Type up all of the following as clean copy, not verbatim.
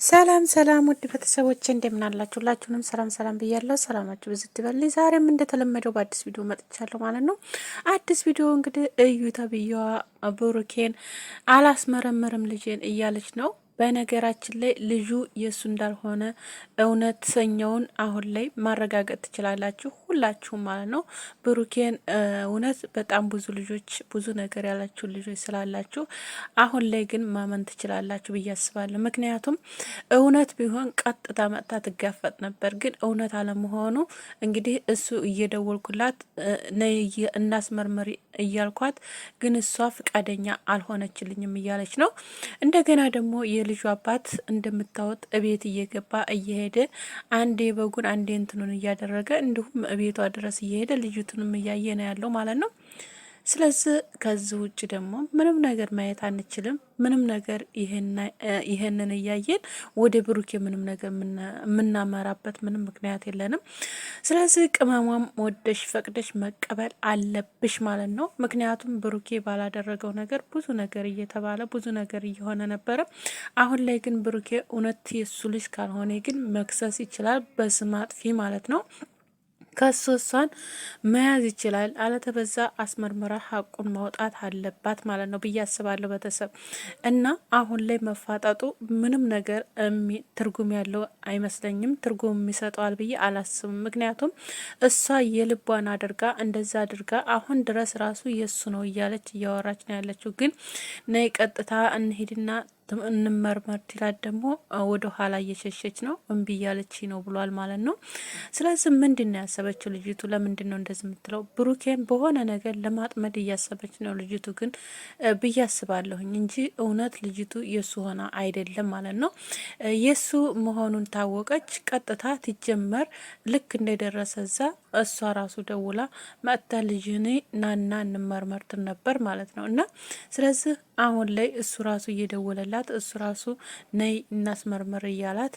ሰላም ሰላም ውድ ቤተሰቦቼ እንደምን አላችሁ? ሁላችሁንም ሰላም ብያለሁ። ሰላማችሁ ብዝት ይበልልኝ። ዛሬም እንደተለመደው በአዲስ ቪዲዮ መጥቻለሁ ማለት ነው። አዲስ ቪዲዮ እንግዲህ እዩ ተብዬዋ ብሩኬን አላስመረምርም ልጄን እያለች ነው። በነገራችን ላይ ልጁ የእሱ እንዳልሆነ እውነተኛውን አሁን ላይ ማረጋገጥ ትችላላችሁ ሁላችሁም ማለት ነው። ብሩኬን እውነት በጣም ብዙ ልጆች ብዙ ነገር ያላችሁ ልጆች ስላላችሁ አሁን ላይ ግን ማመን ትችላላችሁ ብዬ አስባለሁ። ምክንያቱም እውነት ቢሆን ቀጥታ መጥታ ትጋፈጥ ነበር። ግን እውነት አለመሆኑ እንግዲህ እሱ እየደወልኩላት ነይ እናስመርምሪ እያልኳት ግን እሷ ፍቃደኛ አልሆነችልኝም እያለች ነው። እንደገና ደግሞ የልጁ አባት እንደምታወጥ እቤት እየገባ እየሄደ አንዴ በጉን አንዴ እንትኑን እያደረገ እንዲሁም እቤቷ ድረስ እየሄደ ልጅቱንም እያየ ነው ያለው ማለት ነው። ስለዚህ ከዚህ ውጭ ደግሞ ምንም ነገር ማየት አንችልም። ምንም ነገር ይሄንን እያየን ወደ ብሩኬ ምንም ነገር የምናመራበት ምንም ምክንያት የለንም። ስለዚህ ቅመሟም ወደሽ ፈቅደሽ መቀበል አለብሽ ማለት ነው። ምክንያቱም ብሩኬ ባላደረገው ነገር ብዙ ነገር እየተባለ ብዙ ነገር እየሆነ ነበረ። አሁን ላይ ግን ብሩኬ እውነት የሱ ልጅ ካልሆነ ግን መክሰስ ይችላል በስም አጥፊ ማለት ነው። ከሱ እሷን መያዝ ይችላል። አለተበዛ አስመርምራ ሀቁን ማውጣት አለባት ማለት ነው ብዬ አስባለሁ ቤተሰብ እና አሁን ላይ መፋጠጡ ምንም ነገር ትርጉም ያለው አይመስለኝም። ትርጉም የሚሰጠዋል ብዬ አላስብም። ምክንያቱም እሷ የልቧን አድርጋ እንደዛ አድርጋ አሁን ድረስ ራሱ የሱ ነው እያለች እያወራች ነው ያለችው። ግን ነይ ቀጥታ እንሂድና እንመርመር ይላል ደግሞ ወደ ኋላ እየሸሸች ነው። እምቢ እያለች ነው ብሏል ማለት ነው። ስለዚህ ምንድን ነው ያሰበችው ልጅቱ? ለምንድን ነው እንደዚህ የምትለው? ብሩኬን በሆነ ነገር ለማጥመድ እያሰበች ነው ልጅቱ ግን ብዬ አስባለሁኝ እንጂ እውነት ልጅቱ የሱ ሆና አይደለም ማለት ነው። የሱ መሆኑን ታወቀች ቀጥታ ትጀመር ልክ እንደደረሰ እዛ እሷ ራሱ ደውላ መጥታ ልጅኔ ናና እንመርመርትን ነበር ማለት ነው። እና ስለዚህ አሁን ላይ እሱ ራሱ እየደወለላት እሱ ራሱ ነይ እናስመርምር እያላት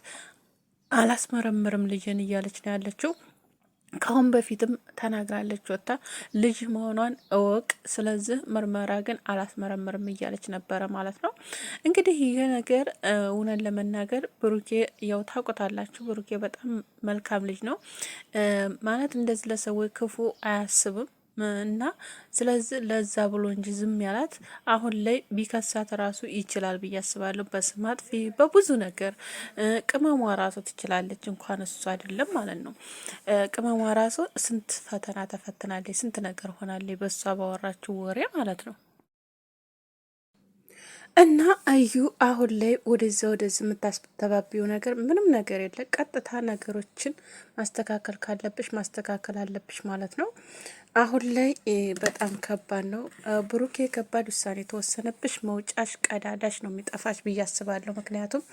አላስመረምርም ልጅን እያለች ነው ያለችው። ካሁን በፊትም ተናግራለች ወጥታ ልጅ መሆኗን እወቅ፣ ስለዚህ ምርመራ ግን አላስመረምርም እያለች ነበረ ማለት ነው። እንግዲህ ይሄ ነገር እውነን ለመናገር ብሩኬ ያው ታውቁታላችሁ፣ ብሩኬ በጣም መልካም ልጅ ነው ማለት እንደዚህ ለሰዎች ክፉ አያስብም እና ስለዚህ ለዛ ብሎ እንጂ ዝም ያላት አሁን ላይ ቢከሳት ራሱ ይችላል ብዬ አስባለሁ። በስም አጥፊ በብዙ ነገር ቅመሟ ራሱ ትችላለች፣ እንኳን እሱ አይደለም ማለት ነው። ቅመሟ ራሱ ስንት ፈተና ተፈትናለች፣ ስንት ነገር ሆናለች በእሷ ባወራችው ወሬ ማለት ነው። እና እዩ አሁን ላይ ወደዛ ወደዚህ የምታስተባቢው ነገር ምንም ነገር የለ። ቀጥታ ነገሮችን ማስተካከል ካለብሽ ማስተካከል አለብሽ ማለት ነው። አሁን ላይ በጣም ከባድ ነው ብሩኬ፣ ከባድ ውሳኔ የተወሰነብሽ፣ መውጫሽ ቀዳዳሽ ነው የሚጠፋሽ ብዬ አስባለሁ። ምክንያቱም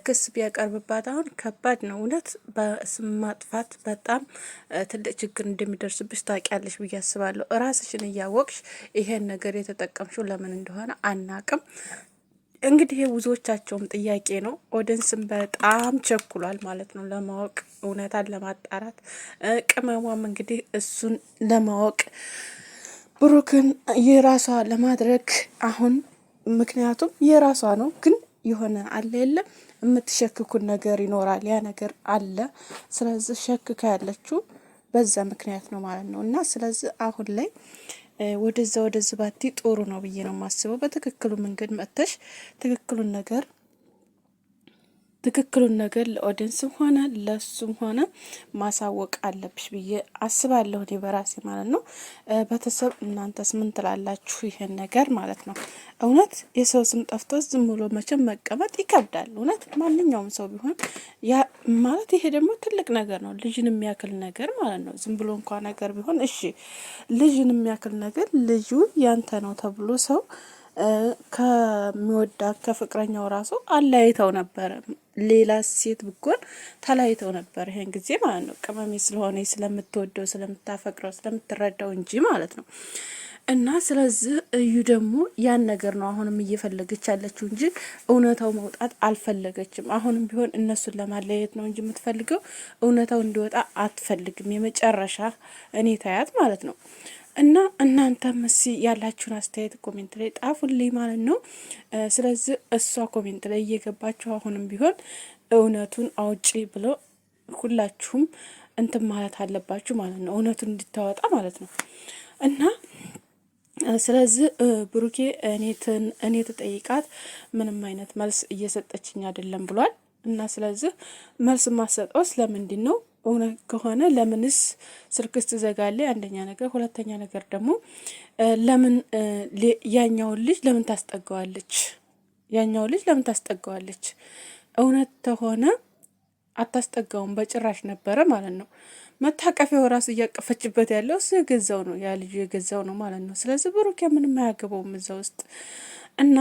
ክስ ቢያቀርብባት አሁን ከባድ ነው እውነት። በስም ማጥፋት በጣም ትልቅ ችግር እንደሚደርስብሽ ታውቂያለሽ ብዬ አስባለሁ። ራስሽን እያወቅሽ ይሄን ነገር የተጠቀምሽው ለምን እንደሆነ አናቅም። እንግዲህ የብዙዎቻቸውም ጥያቄ ነው። ኦዲየንስም በጣም ቸኩሏል ማለት ነው ለማወቅ እውነታን ለማጣራት። ቅመሟም እንግዲህ እሱን ለማወቅ ብሩክን የራሷ ለማድረግ አሁን ምክንያቱም የራሷ ነው፣ ግን የሆነ አለ የለም የምትሸክኩን ነገር ይኖራል። ያ ነገር አለ። ስለዚህ ሸክካ ያለችው በዛ ምክንያት ነው ማለት ነው። እና ስለዚህ አሁን ላይ ወደዚህ ባቲ ጦሩ ነው ብዬ ነው የማስበው። በትክክሉ መንገድ መጥተሽ ትክክሉን ነገር ለኦዲየንስም ሆነ ለሱም ሆነ ማሳወቅ አለብሽ ብዬ አስባለሁ እኔ በራሴ ማለት ነው። ቤተሰብ እናንተስ ምን ትላላችሁ? ይሄን ነገር ማለት ነው። እውነት የሰው ስም ጠፍቶ ዝም ብሎ መቼም መቀመጥ ይከብዳል። እውነት ማንኛውም ሰው ቢሆን ያ ማለት ይሄ ደግሞ ትልቅ ነገር ነው። ልጅን የሚያክል ነገር ማለት ነው። ዝም ብሎ እንኳን ነገር ቢሆን እሺ፣ ልጅን የሚያክል ነገር ልጁ ያንተ ነው ተብሎ ሰው ከሚወዳት ከፍቅረኛው ራሱ አለያይተው ነበረ። ሌላ ሴት ብጎን ተለያይተው ነበር። ይሄን ጊዜ ማለት ነው ቅመሜ ስለሆነ ስለምትወደው ስለምታፈቅረው ስለምትረዳው እንጂ ማለት ነው። እና ስለዚህ እዩ ደግሞ ያን ነገር ነው አሁንም እየፈለገች ያለችው እንጂ እውነታው መውጣት አልፈለገችም። አሁንም ቢሆን እነሱን ለማለያየት ነው እንጂ የምትፈልገው እውነታው እንዲወጣ አትፈልግም። የመጨረሻ እኔ ታያት ማለት ነው። እና እናንተም እስኪ ያላችሁን አስተያየት ኮሜንት ላይ ጣፉልኝ ማለት ነው። ስለዚህ እሷ ኮሜንት ላይ እየገባችሁ አሁንም ቢሆን እውነቱን አውጪ ብሎ ሁላችሁም እንትን ማለት አለባችሁ ማለት ነው። እውነቱን እንድታወጣ ማለት ነው። እና ስለዚህ ብሩኬ እኔ ተጠይቃት ምንም አይነት መልስ እየሰጠችኝ አይደለም ብሏል። እና ስለዚህ መልስ ማሰጠው ስለምንድን ነው? እውነት ከሆነ ለምንስ ስልክስ ትዘጋለች? አንደኛ ነገር፣ ሁለተኛ ነገር ደግሞ ለምን ያኛውን ልጅ ለምን ታስጠጋዋለች? ያኛው ልጅ ለምን ታስጠጋዋለች? እውነት ከሆነ አታስጠጋውም በጭራሽ ነበረ ማለት ነው። መታቀፊያው ራሱ እያቀፈችበት ያለው እሱ የገዛው ነው፣ ያ ልጁ የገዛው ነው ማለት ነው። ስለዚህ ብሩኬ ምንም አያገባውም እዛ ውስጥ እና